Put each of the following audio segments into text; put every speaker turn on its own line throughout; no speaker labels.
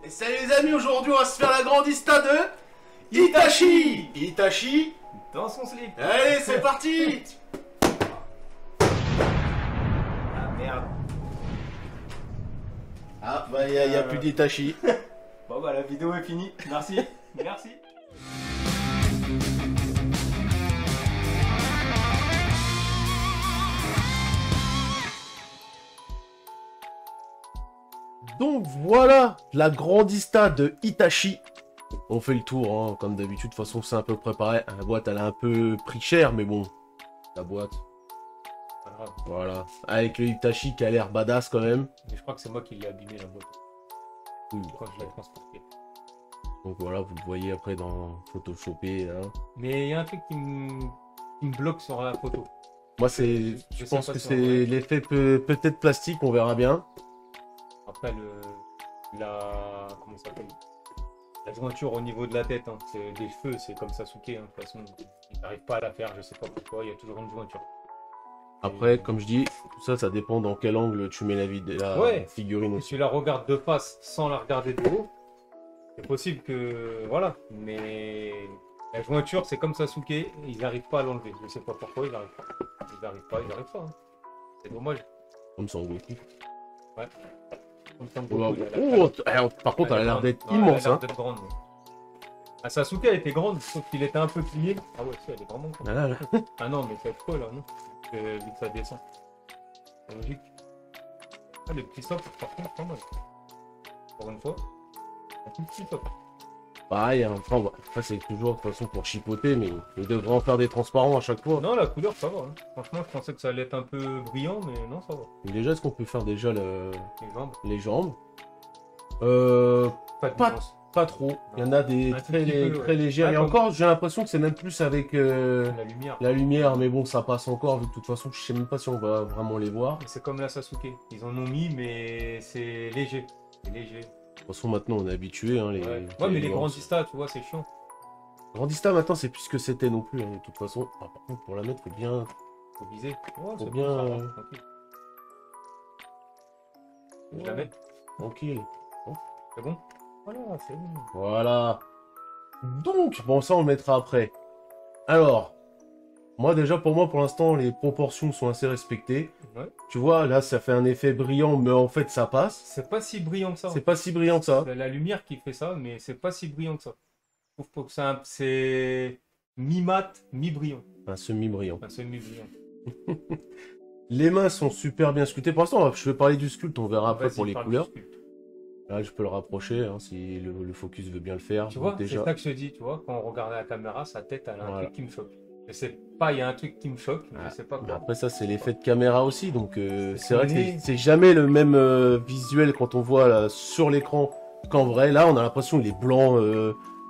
Et salut les amis, aujourd'hui on va se faire la grandista de Itachi. Itachi
dans son slip.
Allez, c'est parti.
Ah merde.
Ah bah y a plus d'Itachi.
Bon bah la vidéo est finie. Merci. Merci.
Donc voilà, la grandista de Itachi. On fait le tour, hein, comme d'habitude, de toute façon c'est un peu préparé. La boîte elle a un peu pris cher, mais bon, la boîte. Voilà, avec le Itachi qui a l'air badass quand même.
Mais je crois que c'est moi qui l'ai abîmé la boîte.
Oui.
Quand je l'ai transporté.
Donc voilà, vous le voyez après dans Photoshopé. Là.
Mais il y a un truc qui me bloque sur la photo.
Moi je
sais
pense
pas
que
si
c'est
en vrai.
l'effet peut-être plastique, on verra bien.
Après comment ça s'appelle, la jointure au niveau de la tête, hein. C'est des cheveux, c'est comme Sasuke, hein. De toute façon, il n'arrive pas à la faire, je sais pas pourquoi, il y a toujours une jointure.
Après, comme je dis, tout ça, ça dépend dans quel angle tu mets la figurine
Si
aussi.
tu la regardes de face sans la regarder de haut, c'est possible que. Voilà. Mais la jointure, c'est comme Sasuke, ils n'arrivent pas à l'enlever. Je sais pas pourquoi ils n'arrivent pas. Ils n'arrivent pas. Hein. C'est dommage.
Comme ça, en gros.
Ouais. Comme ça,
Oh,
elle a-
par contre, elle a l'air d'être
Ouais,
immense.
elle a l'air
Hein.
d'être grande. Ouais. Ah, Sasuke, elle était grande, sauf qu'il était un peu plié. Ah ouais, si, elle est vraiment grande.
Ah, là.
Ah non, mais c'est quoi là, non? Vu que ça descend. C'est logique. Ah, le petit socle, par contre, pas mal. Pour une fois, un tout petit socle.
Pareil, hein, après, c'est toujours de toute façon pour chipoter, mais ils devraient en faire des transparents à chaque fois.
Non, la couleur, ça va. Hein. Franchement, je pensais que ça allait être un peu brillant, mais non, ça va.
Et déjà, est-ce qu'on peut faire déjà
Les jambes,
les jambes
pas de
Pas-
nuance.
Pas trop. Il y en a des
Un tout
très,
petit peu,
très
ouais.
légères.
Ah,
Et
comme-
encore, j'ai l'impression que c'est même plus avec
La lumière.
la lumière, mais bon, ça passe encore, vu que de toute façon, je sais même pas si on va vraiment les voir.
C'est comme la Sasuke. Ils en ont mis, mais c'est léger. C'est léger.
De toute façon, maintenant, on est habitué. Hein,
Ouais, mais les grandistas, tu vois, c'est chiant.
Grandista, maintenant, c'est plus ce que c'était non plus. Hein, de toute façon, par contre, pour la mettre, faut bien.
Faut viser. Ouais, c'est
bien,
bon, ça va, tranquille. Je la mets.
Tranquille.
C'est bon? Voilà, c'est bon.
Voilà. Donc, bon, ça, on le mettra après. Alors, moi, déjà, pour moi, pour l'instant, les proportions sont assez respectées.
Ouais.
Tu vois, là, ça fait un effet brillant, mais en fait, ça passe.
C'est pas si brillant que ça.
C'est pas si brillant que ça.
C'est la lumière qui fait ça, mais c'est pas si brillant que ça. Je trouve que c'est mi-mat, mi-brillant.
Un semi-brillant.
Enfin, semi-brillant.
Les mains sont super bien sculptées. Pour l'instant, je vais parler du sculpte, on verra après
Vas-y,
pour les
parle
couleurs.
du sculpte.
Là, je peux le rapprocher, hein, si le focus veut bien le faire.
Tu vois,
Donc,
c'est
déjà.
ça que je te dis, tu vois, quand on regarde la caméra, sa tête, elle a un
Voilà.
truc qui me choque. Je sais pas, il y a un truc qui me choque, mais
Ah,
je sais pas
Mais
quoi.
après, ça, c'est l'effet de caméra aussi. Donc, c'est
son
vrai que
nez.
c'est jamais le même visuel quand on voit là, sur l'écran qu'en vrai. Là, on a l'impression qu'il est blanc,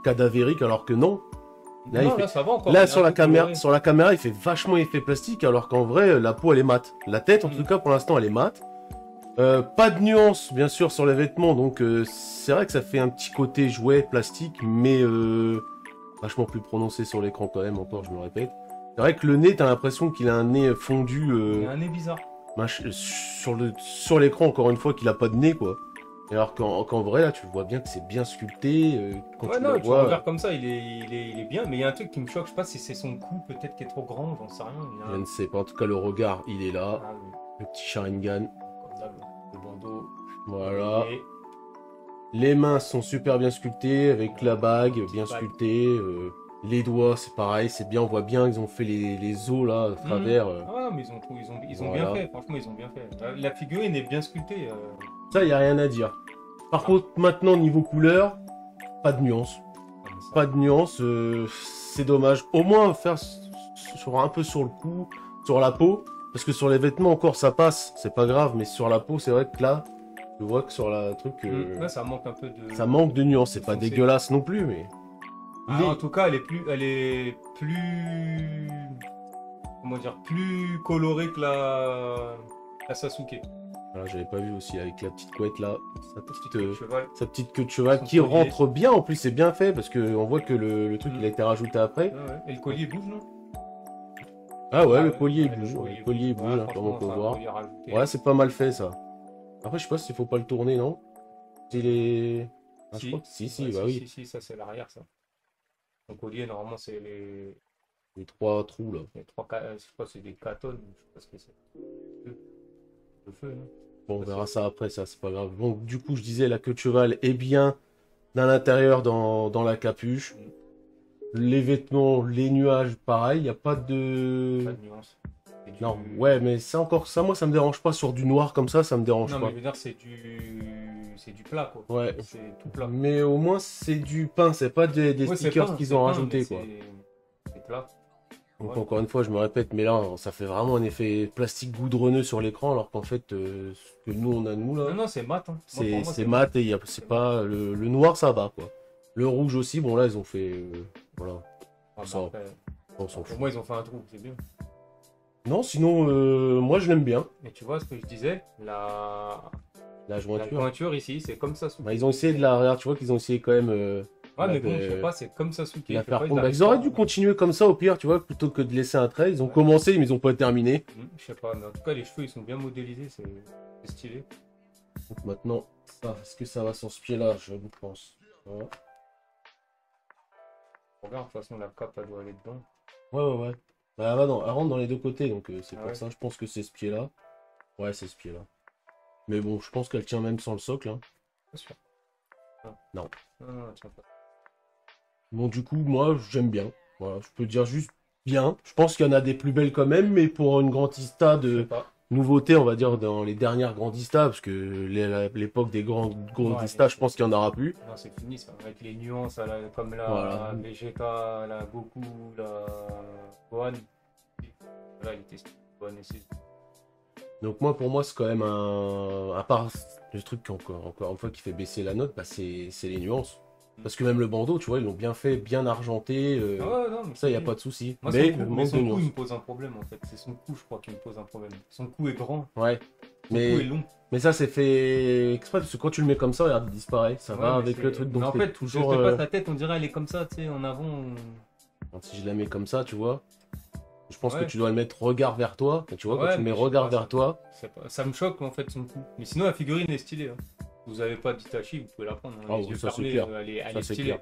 cadavérique, alors que non. Là,
Non,
il fait-
là, ça va encore.
Là,
il y a
sur
un
la,
truc
caméra,
coloré.
sur la caméra, il fait vachement effet plastique, alors qu'en vrai, la peau, elle est mate. La tête, en
Mm.
tout cas, pour l'instant, elle est mate. Pas de nuance, bien sûr, sur les vêtements, donc c'est vrai que ça fait un petit côté jouet plastique, mais vachement plus prononcé sur l'écran quand même, encore, je me répète. C'est vrai que le nez, t'as l'impression qu'il a un nez fondu
Il y a un nez bizarre.
sur l'écran, encore une fois, qu'il a pas de nez, quoi. Alors qu'en vrai, là, tu vois bien que c'est bien sculpté. Quand
Ouais,
tu
non,
le
tu
vois,
regardes comme ça, il est bien, mais il y a un truc qui me choque, je sais pas si c'est son cou, peut-être qui est trop grand, j'en sais rien. Il y a
je
un-
ne sais pas, en tout cas, le regard, il est là.
Ah oui,
Le petit Sharingan,
comme d'hab, le bandeau.
voilà.
Et
Les mains sont super bien sculptées, avec la bague bien
bague.
sculptée. Les doigts, c'est pareil, c'est bien, on voit bien qu'ils ont fait les os là, à travers.
Ah, mais ils ont
Voilà.
bien fait, franchement, ils ont bien fait. La figurine est bien sculptée.
Ça, il n'y a rien à dire. Par contre, maintenant, niveau couleur, pas de nuance.
Ah, mais ça-
Pas de nuance, c'est dommage. Au moins, faire un peu sur le cou, sur la peau. Parce que sur les vêtements, encore, ça passe, c'est pas grave. Mais sur la peau, c'est vrai que là, je vois que sur la truc,
Ouais, ça manque un peu de.
ça manque de nuance. C'est pas
foncé.
dégueulasse non plus, mais...
Ah,
Il est-
en tout cas, elle est plus, comment dire, plus colorée que la Sasuke.
Voilà, j'avais pas vu aussi avec la petite couette là, sa petite queue de cheval
Son
qui
collier.
rentre bien. En plus, c'est bien fait parce que on voit que le truc il a été rajouté après.
Ouais, ouais. Et le collier bouge, non?
Ah ouais,
Ah
le
ouais,
collier il
ouais,
bouge.
le
Le collier il bouge,
Ouais,
hein, comme on
franchement,
peut
c'est un
voir.
collier rajouté.
Ouais, c'est pas mal fait ça. Après, je sais pas s'il faut pas le tourner, non? Il est. Ah, je crois que si,
Ouais,
bah oui.
si, ça c'est l'arrière, ça. Donc collier, normalement, c'est
Les 3 trous, là.
les trois, je crois que c'est des catones, je sais pas ce que c'est. Le feu, non?
Bon, on
Ça,
verra ça après, ça, c'est pas grave. Bon, du coup, je disais, la queue de cheval est bien à l'intérieur dans la capuche. Les vêtements, les nuages, pareil, il n'y a pas
pas
de...
de nuance. C'est du-
Non, ouais, mais c'est encore ça, moi, ça me dérange pas. Sur du noir comme ça me dérange
Non,
pas.
mais je veux dire, c'est du plat, quoi.
Ouais.
C'est tout plat.
Mais au moins, c'est du pain, c'est pas des
Ouais, c'est
stickers
peint,
qu'ils
c'est
ont
peint,
rajouté,
mais
quoi.
c'est plat.
Donc,
Ouais.
encore une fois, je me répète, mais là, ça fait vraiment un effet plastique goudronneux sur l'écran, alors qu'en fait, ce que nous, on a, nous, là,
Non, non, c'est mat. Hein. Moi, pour moi,
c'est mat et c'est pas... Le noir, ça va, quoi. Le rouge aussi, bon, là, ils ont fait... voilà,
Ah, bah,
ça,
après,
on s'en
pour
fout.
moi, ils ont fait un trou, c'est bien.
Non, sinon, moi, je l'aime bien,
Et tu vois ce que je disais,
la
la
jointure.
pointure ici, c'est comme ça.
Bah, ils ont essayé de la... Regarde, tu vois qu'ils ont essayé quand même...
Ouais, mais
de-
bon, je sais pas, c'est comme ça sous
la faire fondre. Bah, ils auraient dû continuer comme ça, au pire, tu vois, plutôt que de laisser un trait. Ils ont
Ouais.
commencé, mais ils ont pas terminé.
Je sais pas, mais en tout cas, les cheveux, ils sont bien modélisés, c'est stylé.
Donc maintenant, ça, est-ce que ça va sur ce pied-là? Je pense. Voilà.
Regarde, de toute façon, la cape, elle doit aller dedans.
Ouais. Bah, non, elle rentre dans les deux côtés, donc c'est
Ah
pour
ouais.
ça, je pense que c'est ce pied-là. Ouais, c'est ce pied-là. Mais bon, je pense qu'elle tient même sans le socle, hein.
Pas sûr.
Non.
Non, tiens pas.
Bon, du coup, moi, j'aime bien. Voilà, je peux dire juste bien. Je pense qu'il y en a des plus belles quand même, mais pour une grandista
Je sais
de
pas.
nouveauté, on va dire, dans les dernières grandistas, parce que l'époque des grandistas,
Ouais,
je pense qu'il n'y en aura plus.
Non, c'est fini ça. Avec les nuances, comme la
Voilà.
Vegeta, la Goku, la Gohan. Là, il était Gohan et c'est.
Donc moi, pour moi, c'est quand même un... À part le truc qui, encore une fois, qui fait baisser la note, bah, c'est les nuances. Parce que même le bandeau, tu vois, ils l'ont bien fait, bien argenté.
Ah ouais, non, mais
Ça, il n'y
c'est
a
bien.
pas de souci.
Moi,
Mais
son
le
cou, mais
manque
son
de
cou, il
nuances.
me pose un problème en fait. C'est son cou, je crois, qui me pose un problème. Son cou est grand,
Ouais.
son cou est long.
Mais ça, c'est fait exprès, parce que quand tu le mets comme ça, regarde, il disparaît. Ça
Ouais,
va
mais
avec
c'est-
le truc. Donc
Mais en
c'est
fait,
toujours...
je sais pas, ta tête, on dirait elle est comme ça, tu sais, en avant.
Si je la mets comme ça, tu vois, je pense
Ouais.
que tu dois le mettre regard vers toi. Et tu vois, quand
Ouais,
tu le mets
mais je sais
regard
pas,
vers toi,
Ça me choque en fait son cou. Mais sinon, la figurine est stylée. Hein. Vous avez pas d'Itachi, vous pouvez la prendre. Hein,
Ah
les
oui,
yeux
ça, c'est
fermés,
clair.
elle
Ça,
est
c'est
stylée.
clair.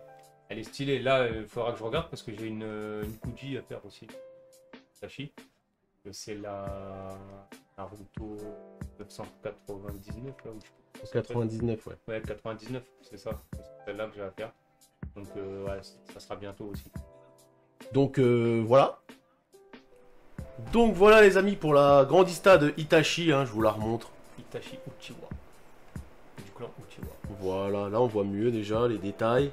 Elle est stylée. Là, il faudra que je regarde parce que j'ai une Kuji à faire aussi. Itachi. C'est la Naruto 999 là où je
99, ouais.
Ouais, 99, c'est ça. C'est celle-là que j'ai à faire. Donc, ouais, ça sera bientôt aussi.
Donc voilà. Donc voilà les amis pour la grandista de Itachi, hein, je vous la remontre.
Itachi Uchiwa. Du clan Uchiwa.
Voilà, là on voit mieux déjà les détails.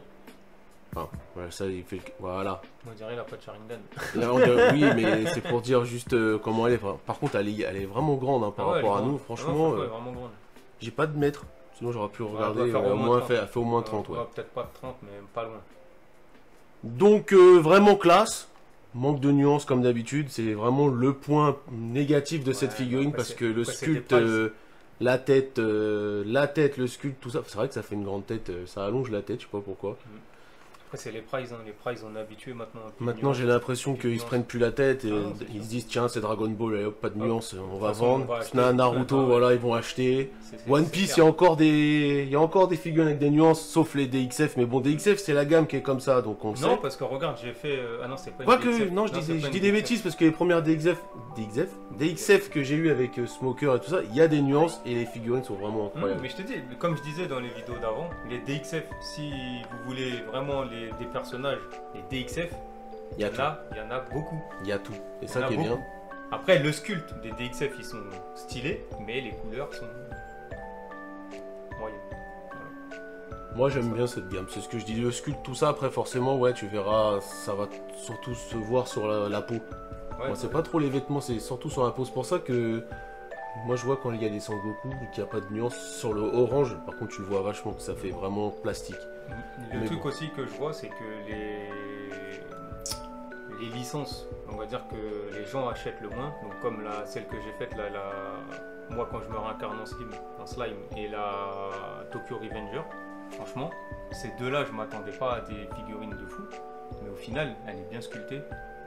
Enfin, voilà, ça il fait... Voilà.
On dirait la patte Sharingan.
Là, oui, mais c'est pour dire juste comment elle est. Par contre, elle est vraiment grande hein, par
Ah ouais,
rapport à
elle est
nous.
grande.
Franchement,
elle est vraiment grande.
j'ai pas de mètre. Sinon j'aurais pu regarder.
elle doit faire
Au
au moins
moins,
30.
elle fait au moins 30, ouais.
Peut-être pas 30, mais pas loin.
Donc vraiment classe. Manque de nuances comme d'habitude. C'est vraiment le point négatif de cette
Ouais,
figurine
après,
parce que le
après, c'est des
sculpte,
prices.
la tête, le sculpte, tout ça. C'est vrai que ça fait une grande tête. Ça allonge la tête, je sais pas pourquoi.
Après, c'est les prices. Hein. Les prices, on est habitué maintenant.
Maintenant, j'ai l'impression qu'ils se prennent plus la tête et
Ah non, c'est
ils
clair.
se disent tiens, c'est Dragon Ball, allez, hop, pas de
Hop.
nuance, on va
toute façon,
vendre.
on va
Si on a un
acheter.
Naruto,
Ah ouais.
voilà, ils vont acheter.
C'est
One Piece, il y a encore des figurines avec des nuances, sauf les DXF. Mais bon, DXF, c'est la gamme qui est comme ça, donc on le
Non,
sait.
parce que regarde, j'ai fait. Ah non, c'est pas une
Quoique,
DXF.
non, je
c'est
dis
pas
des
une DXF.
bêtises parce que les premières DXF que j'ai eu avec Smoker et tout ça, il y a des nuances et les figurines sont vraiment incroyables.
Mais je te dis, comme je disais dans les vidéos d'avant, les DXF, si vous voulez vraiment des personnages, les DXF,
Il y a tout,
là, il y en a beaucoup.
il y a tout. Et
Il y
ça
en a
qui est bien.
beaucoup. Après, le sculpte des DXF, ils sont stylés, mais les couleurs sont moyennes.
Moi j'aime bien cette gamme, c'est ce que je dis, le sculpte, tout ça, après forcément, ouais, tu verras, ça va surtout se voir sur la peau.
Ouais,
Moi, c'est pas trop les vêtements, c'est surtout sur la peau. C'est pour ça que moi je vois quand il y a des Sangoku qu'il n'y a pas de nuance sur le orange. Par contre, tu le vois vachement que ça fait vraiment plastique.
Le
Mais
truc
bon.
aussi que je vois, c'est que les licences, on va dire que les gens achètent le moins. Donc comme celle que j'ai faite, moi quand je me réincarne en slime et la Tokyo Revenger, franchement, ces deux-là, je m'attendais pas à des figurines de fou. Mais au final, elle est bien sculptée,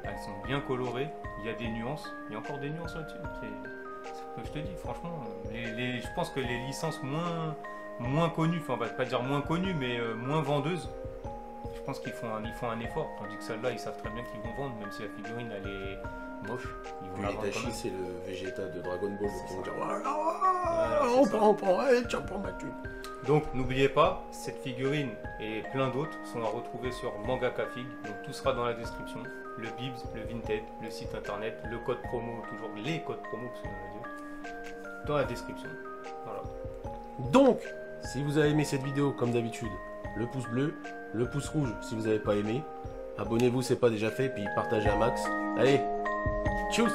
elles sont bien colorées, il y a des nuances, il y a encore des nuances là-dessus. C'est ce que je te dis, franchement. Je pense que les licences moins connues, enfin on va pas dire moins connues, mais moins vendeuses. Je pense qu'ils font un effort, tandis que celle-là, ils savent très bien qu'ils vont vendre, même si la figurine elle est moche. Ils vont
Puis
la vendre quand
Itachi,
même.
c'est le Vegeta de Dragon Ball.
C'est
Qui vont
ça.
dire voilà,
Voilà, c'est ça.
on prend, allez, tiens, prends ma thune.
Donc n'oubliez pas, cette figurine et plein d'autres sont à retrouver sur Mangaka Fig, donc tout sera dans la description. Le Bibs, le Vinted, le site internet, le code promo, toujours les codes promo, parce qu'il y en a deux, dans la description. Voilà.
Donc, si vous avez aimé cette vidéo, comme d'habitude, le pouce bleu, le pouce rouge si vous n'avez pas aimé. Abonnez-vous, c'est pas déjà fait, puis partagez un max. Allez, tchuss!